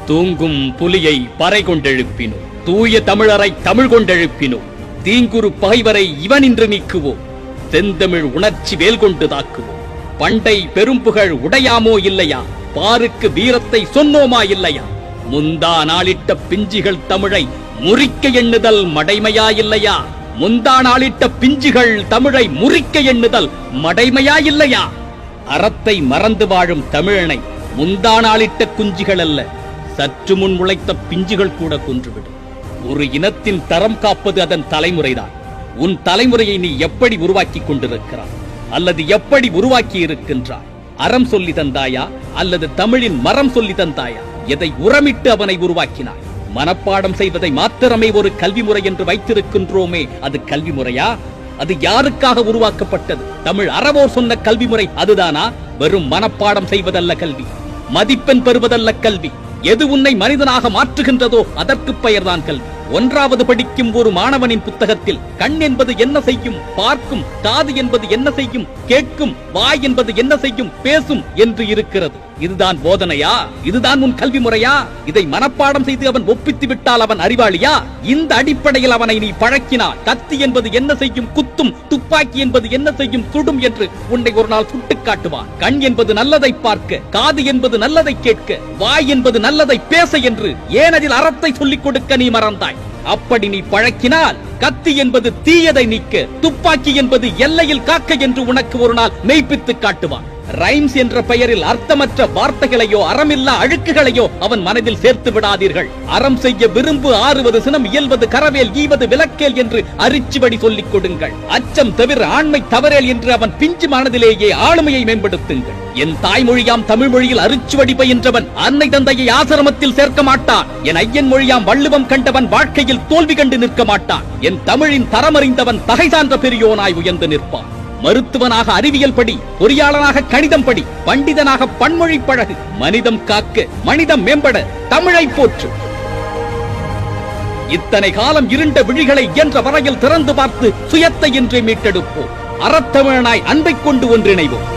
தூங்கும் புலியை பறை கொண்டெழுப்பினோ, தூய தமிழரை தமிழ் கொண்டெழுப்பினோ, தீங்குரு பகைவரை இவனின்று நீக்குவோம், செந்தமிழ் உணர்ச்சி வேல் கொண்டு தாக்குவோம். பண்டை பெரும்புகழ் உடையாமோ இல்லையா, பாருக்கு வீரத்தை சொன்னோமா இல்லையா, முந்தா நாளிட்ட பிஞ்சிகள் தமிழை முறிக்க எண்ணுதல் மடைமையா இல்லையா, முந்தா நாளிட்ட பிஞ்சிகள் தமிழை முறிக்க எண்ணுதல் மடைமையா இல்லையா. அறத்தை மறந்து வாழும் தமிழனை முந்தா நாளிட்ட குஞ்சிகள் அல்ல, சற்று முன் முளைத்த பிஞ்சுகள் கூட கொன்றுவிடும். ஒரு இனத்தின் தரம் காப்பது அதன் தலைமுறைதான். உன் தலைமுறையை நீ எப்படி உருவாக்கி கொண்டிருக்கிறாய், அல்லது எப்படி உருவாக்கி இருக்கின்றாய்? அறம் சொல்லி தந்தாயா, அல்லது தமிழின் மரம் சொல்லி தந்தாயா? எதை உரமிட்டு அவனை உருவாக்கினாய்? மனப்பாடம் செய்வதை மாத்திரமே ஒரு கல்வி முறை என்று வைத்திருக்கின்றோமே, அது கல்வி முறையா? அது யாருக்காக உருவாக்கப்பட்டது? தமிழ் அறவோர் சொன்ன கல்வி முறை அதுதானா? வெறும் மனப்பாடம் செய்வதல்ல கல்வி, மதிப்பெண் பெறுவதல்ல கல்வி. எது உன்னை மனிதனாக மாற்றுகின்றதோ அதற்கு பெயர்தான் கல்வி. 1வது படிக்கும் ஒரு மாணவனின் புத்தகத்தில் கண் என்பது என்ன செய்யும், பார்க்கும்; காது என்பது என்ன செய்யும், கேட்கும்; வாய் என்பது என்ன செய்யும், பேசும் என்று இருக்கிறது. இதுதான் போதனையா? இதுதான் உன் கல்வி முறையா? இதை மனப்பாடம் செய்து அவன் ஒப்பித்து விட்டால் அவன் அறிவாளியா? இந்த அடிப்படையில் அவனை நீ பழக்கினால் கத்தி என்பது என்ன செய்யும், குத்தும்; துப்பாக்கி என்பது என்ன செய்யும், சுடும் என்று உன்னை ஒரு நாள் சுட்டுக் காட்டுவான். கண் என்பது நல்லதை பார்க்க, காது என்பது நல்லதை கேட்க, வாய் என்பது நல்லதை பேச என்று ஏன் அதில் அறத்தை சொல்லிக் கொடுக்க நீ மறந்தாய்? அப்படி நீ பழக்கினால் கத்தி என்பது தீயதை நீக்க, துப்பாக்கி என்பது எல்லையில் காக்க என்று உனக்கு ஒரு நாள் மெய்ப்பித்து காட்டுவான். ரைம்ஸ் என்ற பெயரில் அர்த்தமற்ற வார்த்தைகளையோ அறமில்லா அழுக்குகளையோ அவன் மனதில் சேர்த்து விடாதீர்கள். அறம் செய்ய விரும்பு, ஆறுவது சினம், இயல்வது கரவேல், ஈவது விளக்கேல் என்று அரிச்சுவடி சொல்லிக் கொடுங்கள். அச்சம் தவிர ஆண்மை தவறேல் என்று அவன் பிஞ்சு மனதிலேயே ஆளுமையை மேம்படுத்துங்கள். என் தாய்மொழியாம் தமிழ் மொழியில் அரிச்சுவடி பயின்றவன் அன்னை தந்தையை ஆசிரமத்தில் சேர்க்க மாட்டான். என் ஐயன் மொழியாம் வள்ளுவம் கண்டவன் வாழ்க்கையில் தோல்வி கண்டு நிற்க மாட்டான். என் தமிழின் தரமறிந்தவன் தகை சான்ற பெரியோனாய் உயர்ந்து நிற்பான். மருத்துவனாக அறிவியல் படி, பொறியாளனாக கணிதம் படி, பண்டிதனாக பன்மொழி பழகு. மனிதம் காக்க, மனிதம் மேம்பட தமிழை போற்று. இத்தனை காலம் இருண்ட விழிகளை என்ற வரையில் திறந்து பார்த்து சுயத்தை இன்றே மீட்டெடுப்போம். அறத்தமிழனாய் அன்பை கொண்டு ஒன்றிணைவோம்.